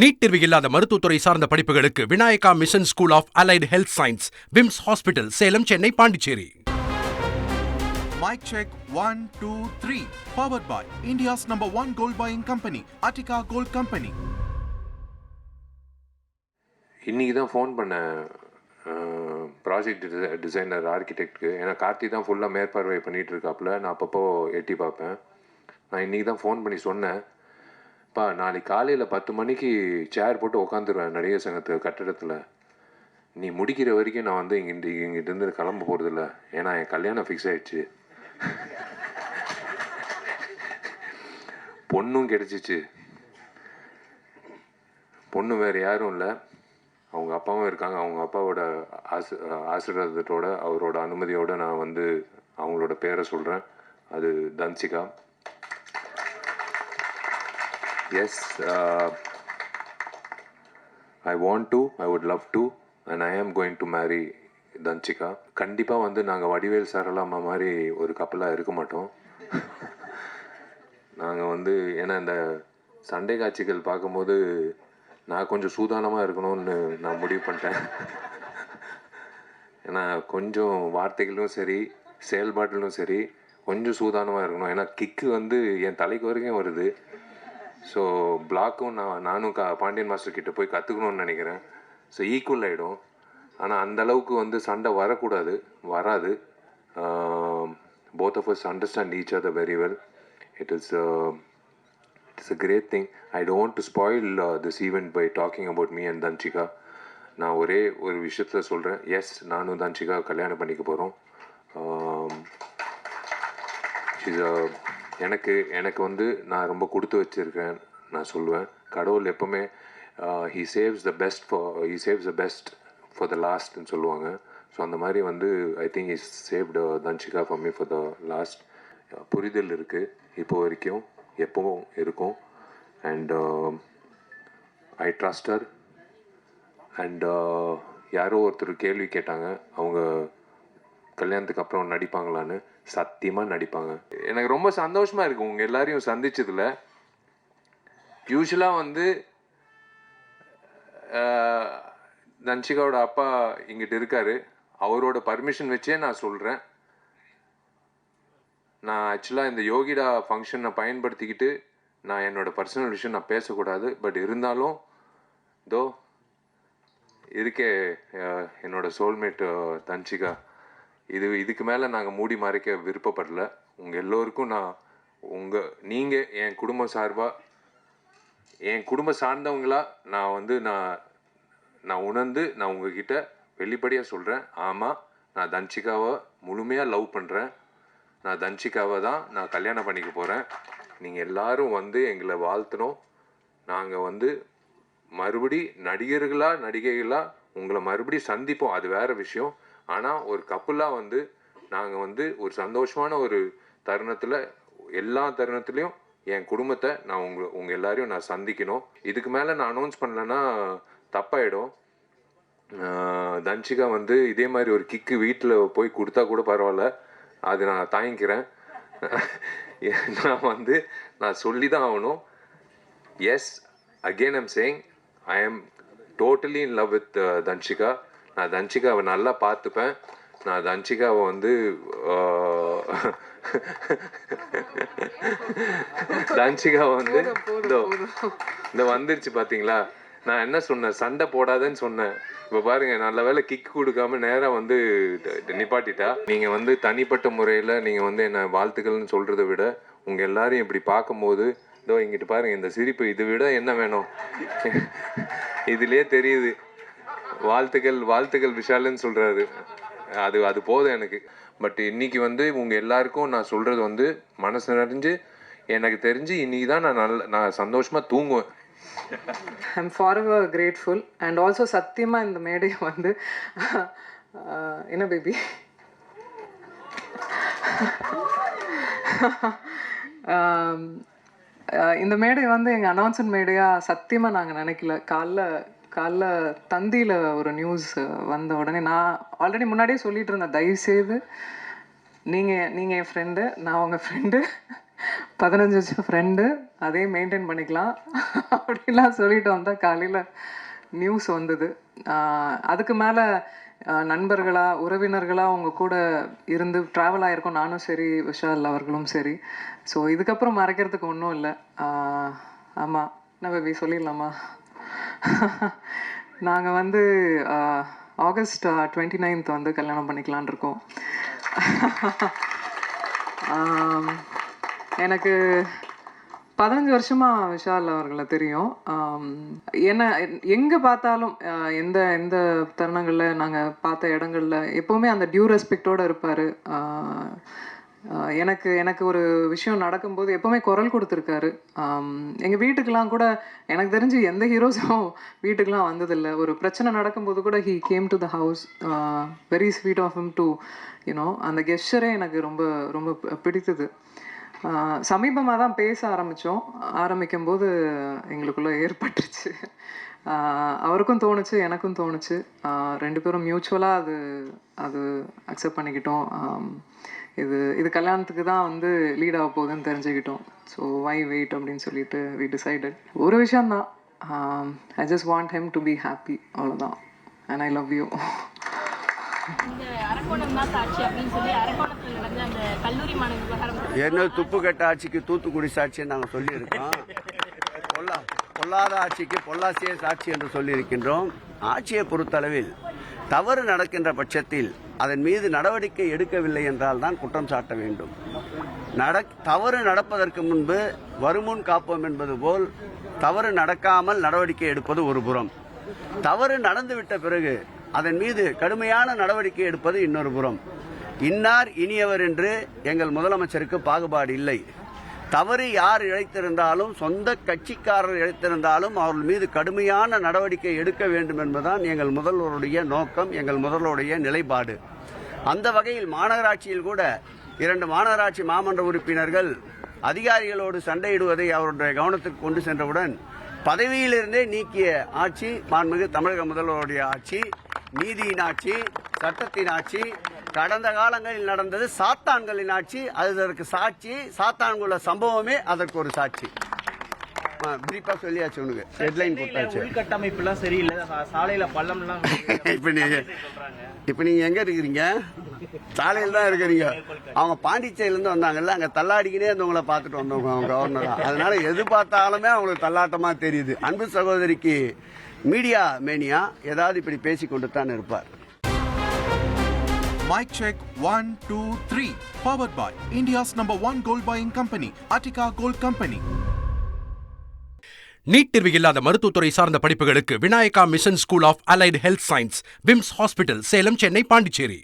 NEET தேர்வு இல்லாத மருத்துவத்துறை சார்ந்த படிப்புகளுக்கு Vinayaka mission school of allied health science, VIMS hospital, Salem, Chennai, Pondicherry. Mic check 1, 2, 3. Powered by India's #1 gold buying company, Attica Gold Company. இன்றைக்கி தான் ஃபோன் பண்ணேன் ப்ராஜெக்ட் டிசைனர் ஆர்கிடெக்ட்டுக்கு. ஏன்னா கார்த்தி தான் ஃபுல்லாக மேற்பார்வை பண்ணிகிட்டு இருக்காப்புல. நான் அப்பப்போ எட்டி பார்ப்பேன். நான் இன்றைக்கி தான் ஃபோன் பண்ணி சொன்னேன், நாளைக்கு காலையில் 10 மணிக்கு சேர் போட்டு உட்காந்துருவேன் நடிகர் சங்கத்து கட்டிடத்தில். நீ முடிக்கிற வரைக்கும் நான் வந்து இங்கிட்டிருந்து கிளம்ப போகிறதில்ல. ஏன்னா என் கல்யாணம் ஃபிக்ஸ் ஆகிடுச்சு, பொண்ணும் கிடச்சிச்சு. பொண்ணு வேறு யாரும் இல்லை, அவங்க அப்பாவும் இருக்காங்க. அவங்க அப்பாவோட ஆசீர்வாதத்தோட, அவரோட அனுமதியோடு நான் வந்து அவங்களோட பேரை சொல்கிறேன். அது Dhanshika. Yes, I want to, I would love to, and I am going to marry Danchika. கண்டிப்பாக வந்து நாங்கள் வடிவேல் சாரலாமா மாதிரி ஒரு கப்பலாக இருக்க மாட்டோம். நாங்கள் வந்து ஏன்னா இந்த சண்டை காட்சிகள் பார்க்கும்போது நான் கொஞ்சம் சூதானமாக இருக்கணும்னு நான் முடிவு பண்ணிட்டேன். ஏன்னா கொஞ்சம் வார்த்தைகளும் சரி செயல்பாட்டிலும் சரி கொஞ்சம் சூதானமாக இருக்கணும். ஏன்னா கிக்கு வந்து என் தலைக்கு வரைக்கும் வருது. ஸோ பிளாக்கும் நானும் பாண்டியன் மாஸ்டர் கிட்டே போய் கற்றுக்கணும்னு நினைக்கிறேன். ஸோ ஈக்குவல் ஆகிடும். ஆனால் அந்தளவுக்கு வந்து சண்டை வராது. Both of us understand each other very well. It's a great thing. I don't want to spoil this event by talking about me and Dhanshika. நான் ஒரே ஒரு விஷயத்தில் சொல்கிறேன், எஸ், நானும் தன்சிகா கல்யாணம் பண்ணிக்க போகிறோம். எனக்கு வந்து நான் ரொம்ப கொடுத்து வச்சுருக்கேன் நான் சொல்லுவேன். கடவுள் எப்போவுமே he saves the best for the lastன்னு சொல்லுவாங்க. ஸோ அந்த மாதிரி வந்து I think he saved Dhanshika for me for the last. புரிதல் இருக்குது இப்போ வரைக்கும், எப்பவும் இருக்கும். And I trust her. And யாரோ ஒருத்தர் கேள்வி கேட்டாங்க, அவங்க கல்யாணத்துக்கு அப்புறம் நடிப்பாங்களான்னு. சத்தியமாக நடிப்பாங்க. எனக்கு ரொம்ப சந்தோஷமாக இருக்குது உங்கள் எல்லாரையும் சந்திச்சதில். யூஸ்வலாக வந்து தன்சிகாவோட அப்பா இங்கிட்ட இருக்கார். அவரோட பர்மிஷன் வச்சே நான் சொல்கிறேன், நான் ஆக்சுவலாக இந்த யோகிடா ஃபங்க்ஷனை பயன்படுத்திக்கிட்டு நான் என்னோடய பர்சனல் விஷயம் நான் பேசக்கூடாது. பட் இருந்தாலும் இருக்கே என்னோடய சோல்மேட் தன்சிகா, இதுக்கு மேலே நாங்கள் மூடி மறைக்க விருப்பப்படல. உங்கள் எல்லோருக்கும் நீங்கள் என் குடும்பம் சார்பாக, என் குடும்பம் சார்ந்தவங்களா நான் வந்து நான் உணர்ந்து நான் உங்ககிட்ட வெளிப்படையாக சொல்கிறேன், ஆமாம், நான் தன்சிகாவை முழுமையாக லவ் பண்ணுறேன். நான் தன்சிகாவை தான் நான் கல்யாணம் பண்ணிக்க போகிறேன். நீங்கள் எல்லாரும் வந்து எங்களை வாழ்த்தணும். நாங்கள் வந்து மறுபடி நடிகைகளாக உங்களை மறுபடி சந்திப்போம், அது வேறு விஷயம். ஆனால் ஒரு கப்புலாக வந்து நாங்கள் வந்து ஒரு சந்தோஷமான ஒரு தருணத்தில், எல்லா தருணத்துலேயும் என் குடும்பத்தை நான் உங்கள் எல்லாரையும் நான் சந்திக்கணும். இதுக்கு மேலே நான் அனௌன்ஸ் பண்ணலைன்னா தப்பாயிடும். தன்சிகா வந்து இதே மாதிரி ஒரு கிக்கு வீட்டில் போய் கொடுத்தா கூட பரவாயில்ல, அது நான் தாங்கிக்கிறேன். நான் சொல்லி தான் ஆகணும். Yes, again I'm saying, I am totally in love with Dhanshika. நான் தன்சிகாவை நல்லா பார்த்துப்பேன். நான் தன்சிகாவை வந்து தன்சிகாவை வந்து இந்த வந்துருச்சு பார்த்தீங்களா. நான் என்ன சொன்னேன், சண்டை போடாதேன்னு சொன்னேன். இப்போ பாருங்க, நல்ல வேலை கிக் கொடுக்காம நேராக வந்து நிப்பாட்டிட்டா. நீங்கள் வந்து தனிப்பட்ட முறையில் நீங்கள் வந்து என்ன வாழ்த்துக்கள்னு சொல்கிறத விட உங்கள் எல்லாரையும் இப்படி பார்க்கும்போது இங்கிட்டு பாருங்கள், இந்த சிரிப்பு, இதை விட என்ன வேணும்? இதுலேயே தெரியுது. வாழ்த்துக்கள் விஷாலுன்னு சொல்கிறாரு, அது போதும் எனக்கு. பட் இன்னைக்கு வந்து உங்கள் எல்லாருக்கும் நான் சொல்கிறது வந்து மனசு நிறைஞ்சு, எனக்கு தெரிஞ்சு இன்னைக்கு தான் நான் சந்தோஷமாக தூங்குவேன். I'm forever grateful. And also சத்தியமா இந்த மேடை வந்து என்ன பேபி இந்த மேடை வந்து எங்கள் அனௌன்ஸ்மெண்ட் மேடையாக சத்தியமாக நாங்கள் நினைக்கல. காலைல தந்தியில் ஒரு நியூஸ் வந்த உடனே நான் ஆல்ரெடி முன்னாடியே சொல்லிட்டு இருந்தேன், தயவுசெய்து நீங்கள் என் ஃப்ரெண்டு, நான் உங்கள் ஃப்ரெண்டு, 15 வருஷம் ஃப்ரெண்டு, அதே மெயின்டைன் பண்ணிக்கலாம் அப்படிலாம் சொல்லிட்டு வந்தால் காலையில் நியூஸ் வந்தது. அதுக்கு மேலே நண்பர்களா உறவினர்களா அவங்க கூட இருந்து ட்ராவல் ஆகிருக்கோம், நானும் சரி விஷால் அவர்களும் சரி. ஸோ இதுக்கப்புறம் மறைக்கிறதுக்கு ஒன்றும் இல்லை. ஆமாம், நான் பேபி சொல்லிடலாமா? நாங்கள் வந்து ஆகஸ்ட் 29th வந்து கல்யாணம் பண்ணிக்கலான் இருக்கோம். எனக்கு 15 வருஷமாக விஷால் அவர்களை தெரியும். என்ன எங்கே பார்த்தாலும் எந்த எந்த தருணங்களில் நாங்கள் பார்த்த இடங்களில் எப்போவுமே அந்த டியூ ரெஸ்பெக்டோடு இருப்பார். எனக்கு எனக்கு ஒரு விஷயம் நடக்கும்போது எப்போவுமே குரல் கொடுத்துருக்காரு. எங்கள் வீட்டுக்கெலாம் கூட எனக்கு தெரிஞ்சு எந்த ஹீரோஸும் வீட்டுக்கெலாம் வந்ததில்லை. ஒரு பிரச்சனை நடக்கும்போது கூட he came to the house. Very sweet of him to you know. அந்த கெஸ்டரே எனக்கு ரொம்ப ரொம்ப பிடித்தது. சமீபமாக தான் பேச ஆரம்பிக்கும்போது எங்களுக்குள்ளே ஏற்பட்டுருச்சு. அவருக்கும் தோணுச்சு, எனக்கும் தோணுச்சு. 2 பேரும் மியூச்சுவலாக அது அக்செப்ட் பண்ணிக்கிட்டோம். இது கல்யாணத்துக்கு தான் வந்து லீட் ஆக போகுதுன்னு தெரிஞ்சுக்கிட்டோம். ஸோ வை வெயிட் அப்படின்னு சொல்லிட்டு வி டிசைடட். ஒரு விஷயந்தான், I just want him to be happy, அவ்வளோதான். And I love you. இந்த அரக்கோணம் தான் சாட்சி அப்படின்னு சொல்லி அரக்கோணத்தில் நடந்த அந்த கல்லூரி மாணவி விவகாரம் என்ன துப்பு கட்ட ஆட்சிக்கு தூத்துக்குடி சாட்சின்னு நாங்கள் சொல்லியிருக்கோம். பொல்லாத ஆட்சிக்கு பொள்ளாச்சியே சாட்சி என்று சொல்லியிருக்கின்றோம். ஆட்சியை பொறுத்தளவில் தவறு நடக்கின்ற பட்சத்தில் அதன் மீது நடவடிக்கை எடுக்கவில்லை என்றால் தான் குற்றம் சாட்ட வேண்டும். தவறு நடப்பதற்கு முன்பு வருமுன் காப்போம் என்பது போல் தவறு நடக்காமல் நடவடிக்கை எடுப்பது ஒரு புறம், தவறு நடந்துவிட்ட பிறகு அதன் மீது கடுமையான நடவடிக்கை எடுப்பது இன்னொரு புறம். இன்னார் இனியவர் என்று எங்கள் முதலமைச்சருக்கு பாகுபாடு இல்லை. தவறு யார் இழைத்திருந்தாலும், சொந்த கட்சிக்காரர் இழைத்திருந்தாலும் அவர்கள் மீது கடுமையான நடவடிக்கை எடுக்க வேண்டும் என்பதுதான் எங்கள் முதல்வருடைய நோக்கம், எங்கள் முதல்வருடைய நிலைப்பாடு. அந்த வகையில் மாநகராட்சியில் கூட 2 மாநகராட்சி மாமன்ற உறுப்பினர்கள் அதிகாரிகளோடு சண்டையிடுவதை அவருடைய கவனத்துக்கு கொண்டு சென்றவுடன் பதவியிலிருந்தே நீக்கிய ஆட்சி மாண்புமிகு தமிழக முதல்வருடைய ஆட்சி. நீதியின் ஆட்சி, சட்டத்தின் ஆட்சி. கடந்த காலங்களில் நடந்தது சாத்தான்களின் ஆட்சி, அதற்கு சாட்சி. சாத்தான்குள்ள சம்பவமே அதற்கு ஒரு சாட்சி. பிரீஃபா சொல்லியாச்சு, உனக்கு ஹெட்லைன் கொடுத்தாச்சு. உள்கட்டமைப்புலாம் சரியில்லை, சாலையில பள்ளம்லாம். இப்ப நீங்க எங்க இருக்கிறீங்க? சாலையில் தான் இருக்கிறீங்க. அவங்க பாண்டிச்சேரியிலேருந்து வந்தாங்கல்ல, அங்கே தள்ளாடிக்கினே இருந்தவங்களை பார்த்துட்டு வந்தவங்க அவங்க கவர்னரா. அதனால எது பார்த்தாலுமே அவங்களுக்கு தள்ளாட்டமா தெரியுது. அன்பு சகோதரிக்கு மீடியா மேனியா ஏதாவது இப்படி பேசிக்கொண்டு தான் இருப்பார். Mic check 1 2 3. Powered by India's #1 gold buying company, Attica Gold Company. NEET தேர்வு இல்லாத மருத்துவத்துறை சார்ந்த படிப்புகளுக்கு Vinayaka mission school of allied health science, VIMS hospital, Salem, Chennai, Pondicherry.